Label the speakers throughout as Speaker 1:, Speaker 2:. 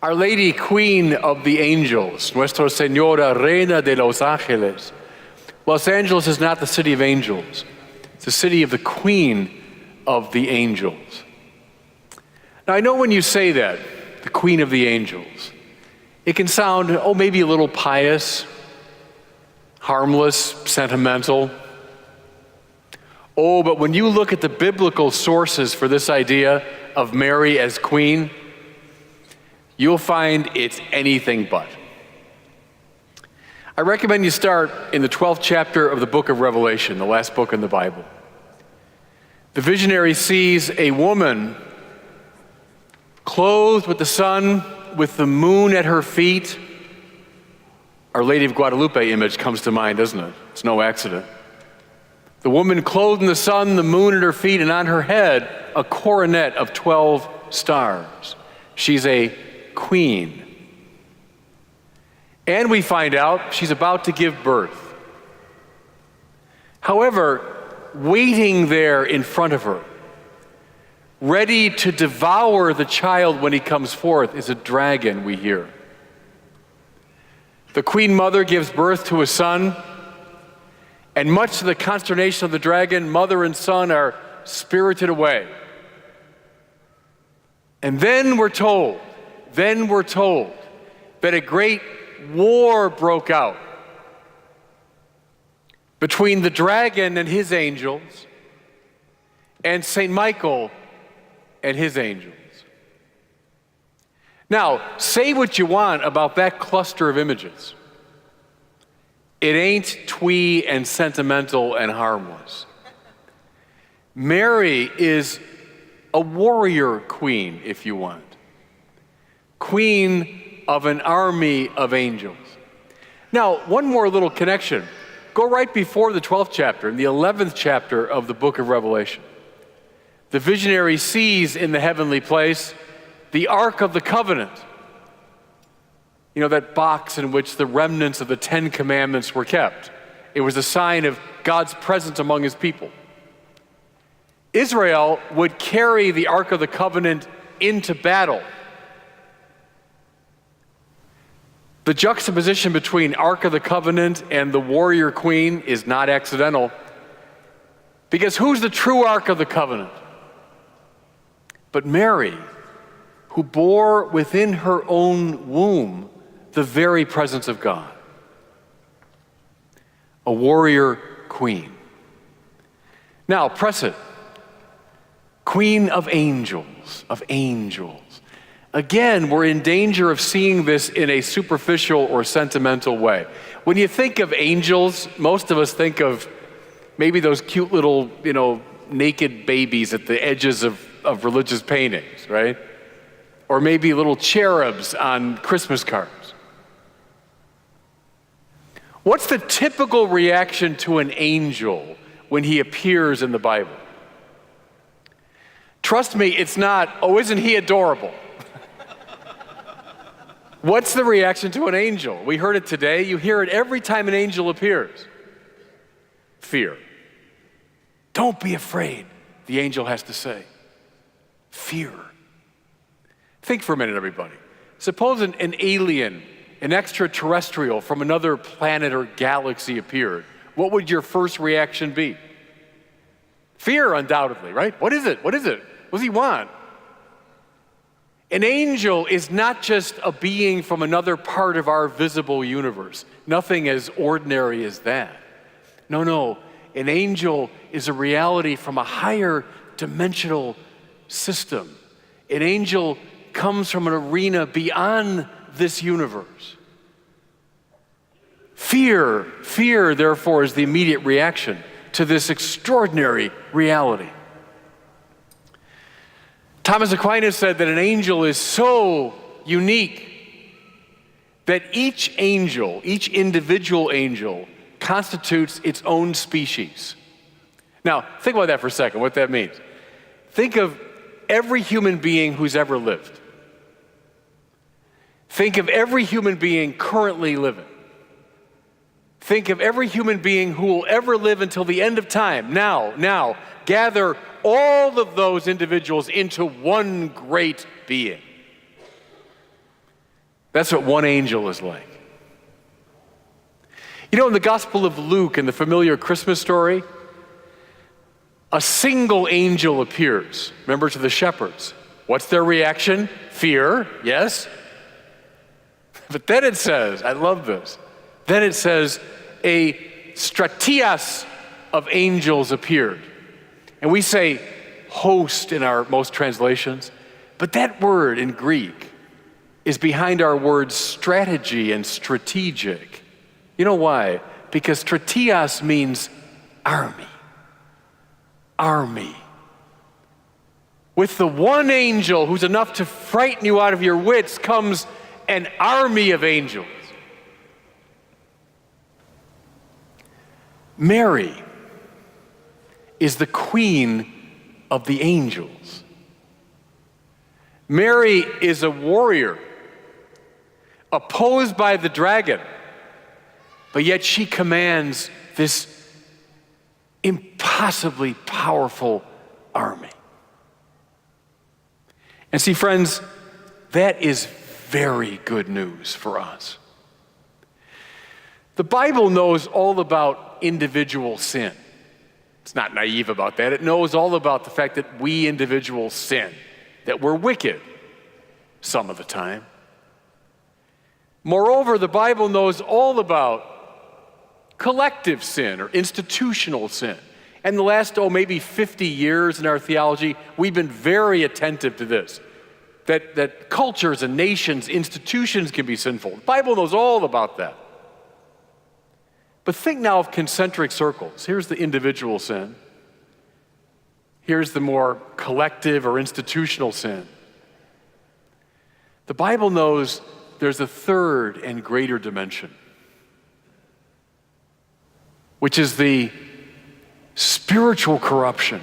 Speaker 1: Our Lady, Queen of the Angels, Nuestra Señora, Reina de los Ángeles. Los Angeles is not the city of angels. It's the city of the Queen of the Angels. Now, I know when you say that, the Queen of the Angels, it can sound, maybe a little pious, harmless, sentimental. But when you look at the biblical sources for this idea of Mary as queen, you'll find it's anything but. I recommend you start in the 12th chapter of the book of Revelation, the last book in the Bible. The visionary sees a woman clothed with the sun, with the moon at her feet. Our Lady of Guadalupe image comes to mind, doesn't it? It's no accident. The woman clothed in the sun, the moon at her feet, and on her head, a coronet of 12 stars. She's a queen. And we find out she's about to give birth. However, waiting there in front of her, ready to devour the child when he comes forth, is a dragon, we hear. The queen mother gives birth to a son, and much to the consternation of the dragon, mother and son are spirited away. And then we're told that a great war broke out between the dragon and his angels and St. Michael and his angels. Now, say what you want about that cluster of images. It ain't twee and sentimental and harmless. Mary is a warrior queen, if you want. Queen of an army of angels. Now, one more little connection. Go right before the 12th chapter, in the 11th chapter of the book of Revelation. The visionary sees in the heavenly place the Ark of the Covenant. You know, that box in which the remnants of the 10 Commandments were kept. It was a sign of God's presence among his people. Israel would carry the Ark of the Covenant into battle. The juxtaposition between Ark of the Covenant and the warrior queen is not accidental. Because who's the true Ark of the Covenant? But Mary, who bore within her own womb the very presence of God. A warrior queen. Now, press it. Queen of angels, of angels. Again, we're in danger of seeing this in a superficial or sentimental way. When you think of angels, most of us think of maybe those cute little, naked babies at the edges of religious paintings, right? Or maybe little cherubs on Christmas cards. What's the typical reaction to an angel when he appears in the Bible? Trust me, it's not, isn't he adorable? What's the reaction to an angel? We heard it today. You hear it every time an angel appears. Fear. Don't be afraid, the angel has to say. Fear. Think for a minute, everybody. Suppose an alien, an extraterrestrial from another planet or galaxy appeared. What would your first reaction be? Fear, undoubtedly, right? What is it? What does he want? An angel is not just a being from another part of our visible universe. Nothing as ordinary as that. No. An angel is a reality from a higher dimensional system. An angel comes from an arena beyond this universe. Fear, therefore, is the immediate reaction to this extraordinary reality. Thomas Aquinas said that an angel is so unique that each individual angel, constitutes its own species. Now, think about that for a second, what that means. Think of every human being who's ever lived. Think of every human being currently living. Think of every human being who will ever live until the end of time. Now, gather all of those individuals into one great being. That's what one angel is like. You know, in the Gospel of Luke, in the familiar Christmas story, a single angel appears, remember, to the shepherds. What's their reaction? Fear, yes? But then it says, I love this, then it says, a stratias of angels appeared. And we say host in our most translations, but that word in Greek is behind our words strategy and strategic. You know why? Because stratias means army. Army. With the one angel who's enough to frighten you out of your wits comes an army of angels. Mary is the queen of the angels. Mary is a warrior, opposed by the dragon, but yet she commands this impossibly powerful army. And see, friends, that is very good news for us. The Bible knows all about individual sin. It's not naive about that. It knows all about the fact that we individuals sin, that we're wicked some of the time. Moreover, the Bible knows all about collective sin or institutional sin. And the last, maybe 50 years in our theology, we've been very attentive to this, that cultures and nations, institutions can be sinful. The Bible knows all about that. But think now of concentric circles. Here's the individual sin. Here's the more collective or institutional sin. The Bible knows there's a third and greater dimension, which is the spiritual corruption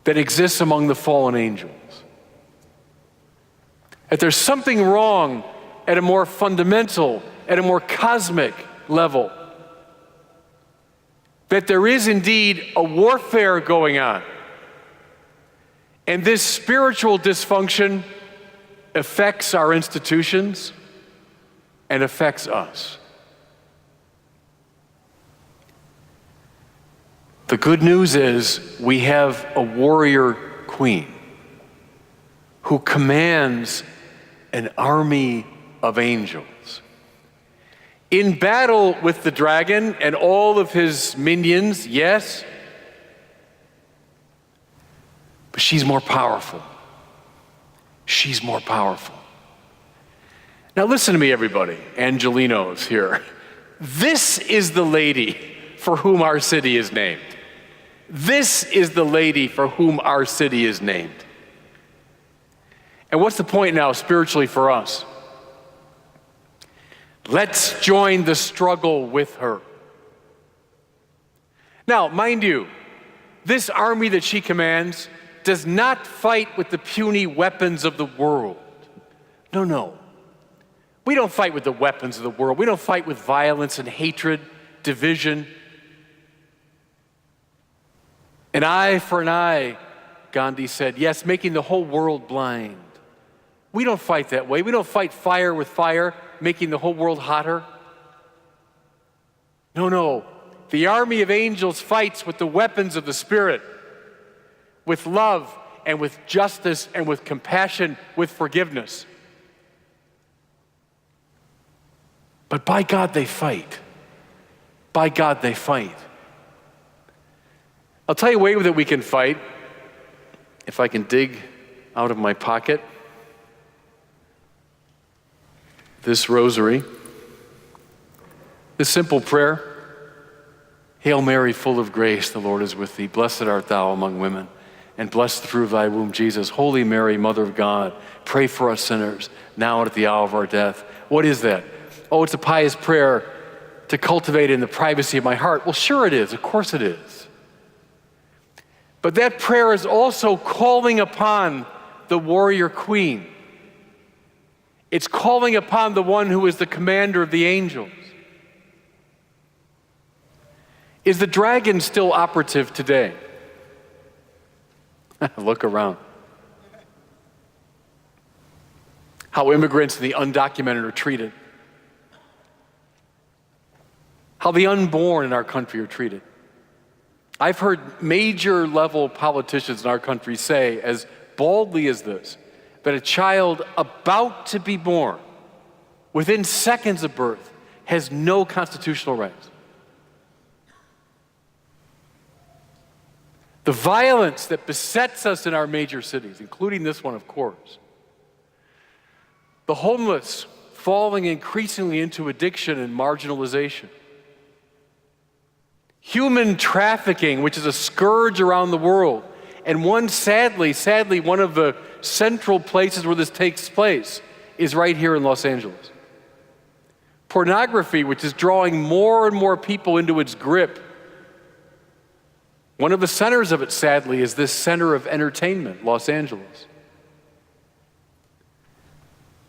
Speaker 1: that exists among the fallen angels. That there's something wrong at a more fundamental, at a more cosmic level. That there is indeed a warfare going on. And this spiritual dysfunction affects our institutions and affects us. The good news is we have a warrior queen who commands an army of angels. In battle with the dragon and all of his minions, yes, but she's more powerful. She's more powerful. Now listen to me, everybody, Angelinos here. This is the lady for whom our city is named. This is the lady for whom our city is named. And what's the point now spiritually for us? Let's join the struggle with her. Now, mind you, this army that she commands does not fight with the puny weapons of the world. No, no. We don't fight with the weapons of the world. We don't fight with violence and hatred, division. An eye for an eye, Gandhi said. Yes, making the whole world blind. We don't fight that way. We don't fight fire with fire, making the whole world hotter. No, no. The army of angels fights with the weapons of the Spirit, with love and with justice and with compassion, with forgiveness. But by God, they fight. By God, they fight. I'll tell you a way that we can fight, if I can dig out of my pocket this rosary, this simple prayer. Hail Mary, full of grace, the Lord is with thee. Blessed art thou among women, and blessed the fruit of thy womb, Jesus. Holy Mary, Mother of God, pray for us sinners, now and at the hour of our death. What is that? Oh, it's a pious prayer to cultivate in the privacy of my heart. Well, sure it is. Of course it is. But that prayer is also calling upon the warrior queen. It's calling upon the one who is the commander of the angels. Is the dragon still operative today? Look around. how immigrants and the undocumented are treated, how the unborn in our country are treated. I've heard major level politicians in our country say as boldly as this, that a child about to be born, within seconds of birth, has no constitutional rights. The violence that besets us in our major cities, including this one, of course. The homeless falling increasingly into addiction and marginalization. Human trafficking, which is a scourge around the world, and one, sadly, one of the central places where this takes place is right here in Los Angeles. Pornography, which is drawing more and more people into its grip. One of the centers of it, sadly, is this center of entertainment, Los Angeles.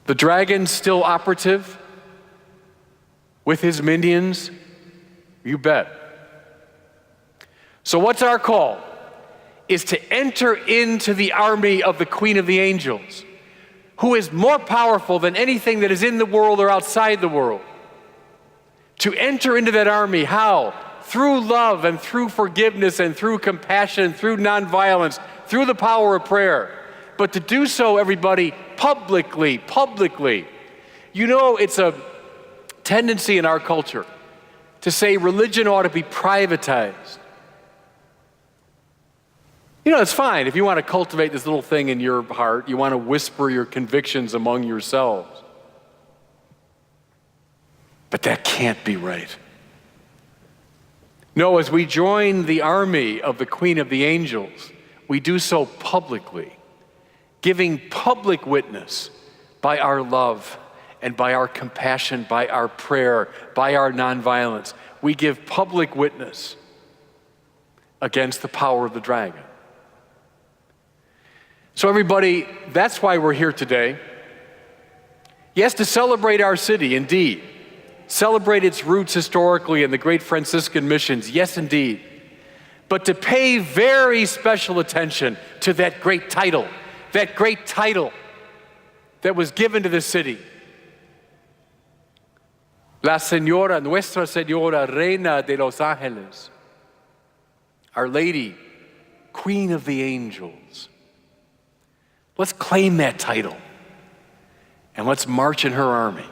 Speaker 1: The dragon still operative with his minions? You bet. So what's our call? Is to enter into the army of the Queen of the Angels, who is more powerful than anything that is in the world or outside the world. To enter into that army, how? Through love and through forgiveness and through compassion, through nonviolence, through the power of prayer. But to do so, everybody, publicly. You know, it's a tendency in our culture to say religion ought to be privatized. You know, it's fine if you want to cultivate this little thing in your heart, you want to whisper your convictions among yourselves. But that can't be right. No, as we join the army of the Queen of the Angels, we do so publicly, giving public witness by our love and by our compassion, by our prayer, by our nonviolence. We give public witness against the power of the dragon. So everybody, that's why we're here today. Yes, to celebrate our city, indeed. Celebrate its roots historically in the great Franciscan missions, yes, indeed. But to pay very special attention to that great title that was given to the city. La Señora, Nuestra Señora, Reina de los Ángeles. Our Lady, Queen of the Angels. Let's claim that title and let's march in her army.